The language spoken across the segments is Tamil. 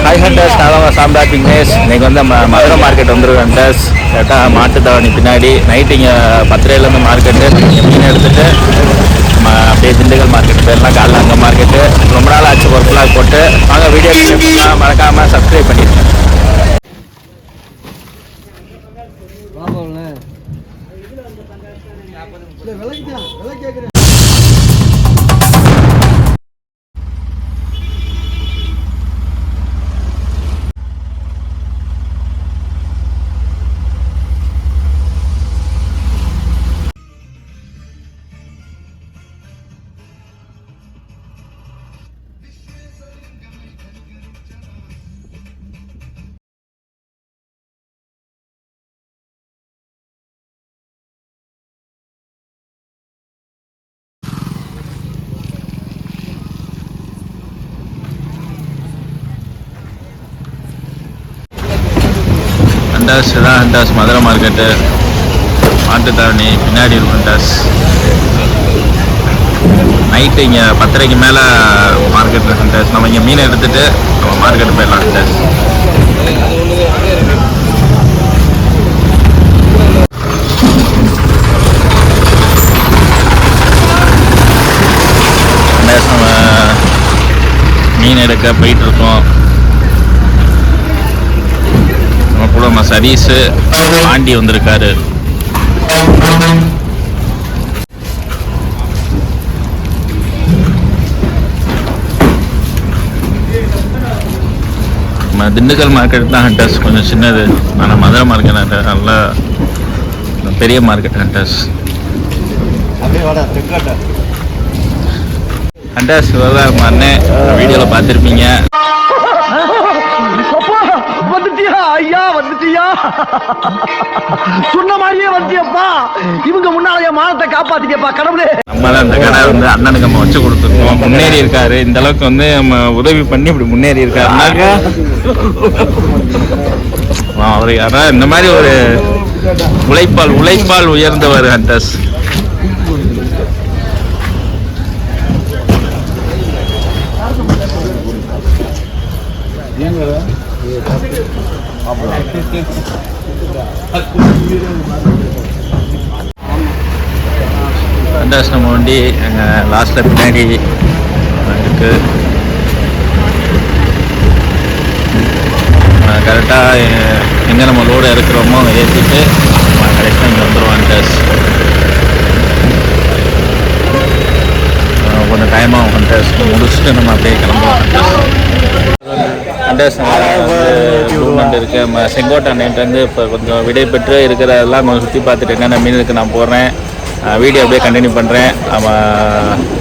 ஹாய் ஹண்டர்ஸ், நான் சாம்பார் விக்னேஷ். இன்றைக்கி வந்து நம்ம மதுரை மார்க்கெட் வந்துடும் ஹண்டர்ஸ். கரெக்டாக மாட்டுத்தாவணி பின்னாடி நைட்டு இங்கே 10:30 மார்க்கெட்டு. இங்கே மீன் எடுத்துகிட்டு நம்ம அப்படியே திண்டுக்கல் மார்க்கெட் போயிடலாம். காலைல அங்கே மார்க்கெட்டு. ரொம்ப நாள் ஆச்சு ஒர்க்லாம் போட்டு. வாங்க வீடியோ மறக்காமல் சப்ஸ்கிரைப் பண்ணிடுங்க. ஹண்டர்ஸ் தான் ஹண்டர்ஸ் மதுரை மார்க்கெட்டு. மாட்டுத்தாவணி பின்னாடி இருக்கும் ஹண்டர்ஸ். நைட்டு இங்கே 10:30 மேலே மார்க்கெட் இருக்கு ஹண்டர்ஸ். நம்ம இங்கே மீன் எடுத்துகிட்டு நம்ம மார்க்கெட்டு போயிடலாம் ஹண்டர்ஸ். ஹண்டர்ஸ் நம்ம மீன் எடுக்க போயிட்டுருக்கோம். கூட நம்ம சதீஷு பாண்டி வந்திருக்காரு. நம்ம திண்டுக்கல் மார்க்கெட் தான் ஹண்டர்ஸ், கொஞ்சம் சின்னது. ஆனால் மதுரை மார்க்கெட் நல்லா பெரிய மார்க்கெட் ஹண்டர்ஸ். ஹண்டர்ஸ் விவகாரம் மாறினே வீடியோவில் பார்த்துருப்பீங்க. ஐயா வந்துட்டியா, சொன்ன மாதிரியே வந்துட்டியப்பா. இவங்க முன்னால மானத்தை காப்பாத்திக்கப்பா கடவுளே. நம்ம தான் இந்த கடை வந்து அண்ணனுக்கு நம்ம வச்சு கொடுத்துருக்கோம். முன்னேறி இருக்காரு. இந்த அளவுக்கு வந்து நம்ம உதவி பண்ணி இப்படி முன்னேறி இருக்காருனாக்க அவரு அதான் இந்த மாதிரி ஒரு உழைப்பால் உயர்ந்தவர் ஹண்டர்ஸ். ஹண்டர்ஸ் நம்ம வண்டி லாஸ்ட்டில் பின்னாடி இருக்கு. கரெக்டாக எங்கே நம்ம லோடு இறக்குறோமோ ஏற்றிட்டு கரெக்டாக இங்கே வந்துடுவோம் ஹண்டர்ஸ். கொஞ்சம் டைமாகும் ஹண்டர்ஸ். முடிச்சுட்டு நம்ம அப்படியே கிளம்புவோம் ஹண்டர்ஸ். டூர்மெண்ட் இருக்குது. நம்ம செங்கோட்டை அணையிலேருந்து இப்போ கொஞ்சம் விடை பெற்று இருக்கிறதெல்லாம் கொஞ்சம் சுற்றி பார்த்துட்டு என்னென்ன மீன் இருக்குது நான் போடுறேன். வீடியோ அப்படியே கண்டினியூ பண்ணுறேன். நம்ம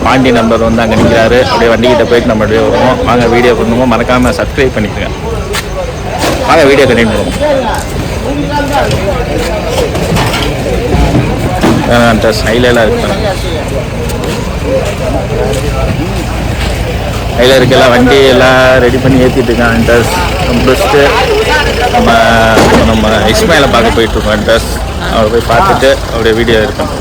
பாண்டி நம்பர் வந்து அங்கே நிற்கிறாரு. அப்படியே வண்டிக்கிட்ட போயிட்டு நம்ம அப்படியே வருவோம். வாங்க வீடியோ பண்ணுவோம். மறக்காமல் சப்ஸ்கிரைப் பண்ணிக்கோங்க. வாங்க வீடியோ கண்டினியூ பண்ணுவோம். ஹண்டர்ஸ் ஹைலாம் இருக்கு. கையில் இருக்கலாம் வண்டி எல்லாம் ரெடி பண்ணி ஏற்றிட்டு இருக்கான் ஹண்டர்ஸ். முடிச்சுட்டு நம்ம இஸ்மாயிலை பார்க்க போயிட்டுருக்கோம் ஹண்டர்ஸ். அவரை போய் பார்த்துட்டு அவருடைய வீடியோ இருக்கோம்.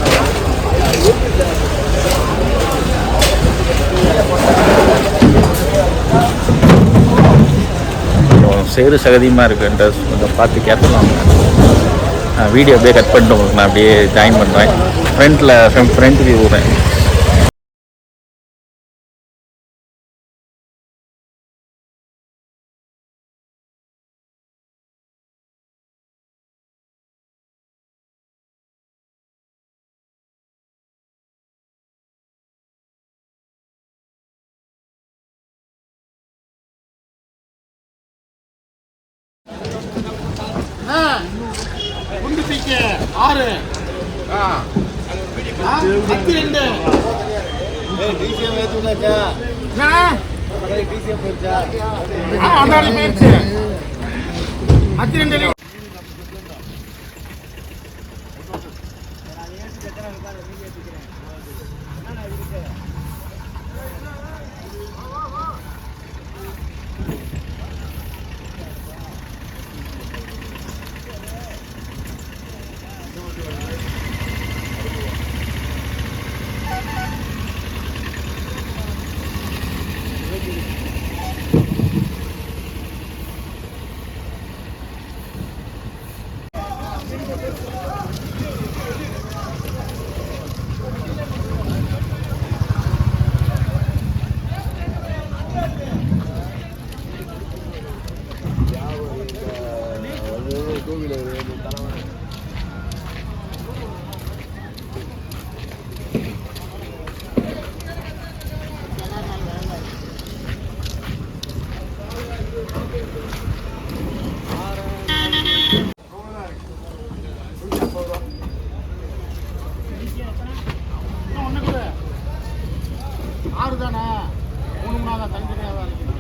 சேரு சகதியமாக இருக்குது ஹண்டர்ஸ். கொஞ்சம் பார்த்து கேட்கலாம். வீடியோ அப்படியே கட் பண்ணிட்டு உங்களுக்கு நான் அப்படியே ஜாயின் பண்ணுறேன். ஃப்ரண்ட் வியூ விடுறேன். குண்டுபிக்க 6 32 டிசிஎம் ஏத்துனாச்சா டிசிஎம் போச்சா அதானே மேட்ச் 32 ஆறு தானே 3 மணி நேரம் தனித்தனியாக தான் இருக்குது.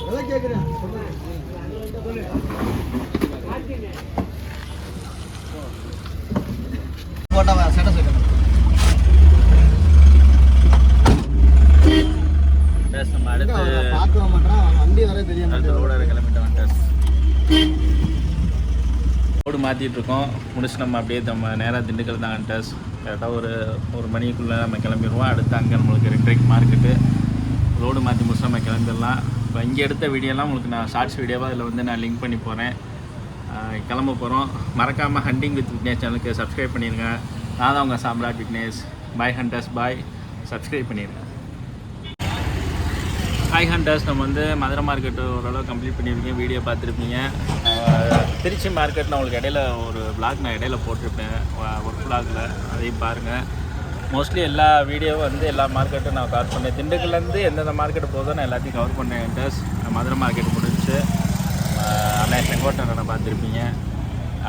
விலை கேட்குறேன். போட்டா சட்டை சேர்க்கணும். நம்ம அடுத்து பார்க்க மாட்டேன் வண்டி வர தெரிய அடுத்த ரோட கிளம்பிட்டோம். ரோடு மாற்றிட்டு இருக்கோம். முடிச்சு நம்ம அப்படியே நம்ம நேராக திண்டுக்கல் தான் டஸ். கரெக்டாக ஒரு மணிக்குள்ளே நம்ம கிளம்பிடுவோம். அடுத்து அங்கே நம்மளுக்கு ரெட்ரிக் மார்க்கெட்டு. ரோடு மாற்றி முடிச்சு நம்ம கிளம்பிடலாம். இப்போ இங்கே எடுத்த வீடியோலாம் உங்களுக்கு நான் ஷார்ட்ஸ் வீடியோவாக இதில் வந்து நான் லிங்க் பண்ணி போகிறேன். கிளம்ப போகிறோம். மறக்காமல் ஹண்டிங் வித் விக்னேஷ் சேனலுக்கு சப்ஸ்கிரைப் பண்ணிடுங்க. நான் தான் உங்கள் சாம்ராட் விக்னேஷ். பாய் ஹண்டர்ஸ் பாய். சப்ஸ்கிரைப் பண்ணிடுங்க. ஹாய் ஹண்டர்ஸ், நம்ம வந்து மதுரை மார்க்கெட்டு ஓரளவு கம்ப்ளீட் பண்ணியிருக்கீங்க. வீடியோ பார்த்துருப்பீங்க. திருச்சி மார்க்கெட் நான் உங்களுக்கு இடையில ஒரு vlog நான் இடையில போட்டிருப்பேன், ஒர்க் vlogல. அதையும் பாருங்கள். மோஸ்ட்லி எல்லா வீடியோவும் வந்து எல்லா மார்க்கெட்டும் நான் கவர் பண்ணேன். திண்டுக்கல்லேருந்து எந்தெந்த மார்க்கெட்டு போதோ நான் எல்லாத்தையும் கவர் பண்ணேன். ஹண்டர்ஸ், மதுரை மார்க்கெட் முடிஞ்சு அண்ணா செங்கோட்டை பார்த்துருப்பீங்க.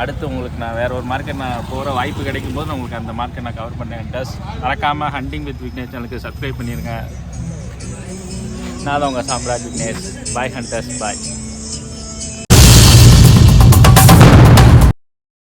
அடுத்து உங்களுக்கு நான் வேறு ஒரு மார்க்கெட் நான் போகிற வாய்ப்பு கிடைக்கும் போது நான் உங்களுக்கு அந்த மார்க்கெட் நான் கவர் பண்ணேன். ஹண்டர்ஸ், மறக்காமல் ஹண்டிங் வித் விக்னேஷ் சேனலுக்கு சப்ஸ்கிரைப் பண்ணிடுங்க. நான் தான் உங்கள் சாம்ராட் விக்னேஷ். பாய் ஹண்டர்ஸ் பாய்.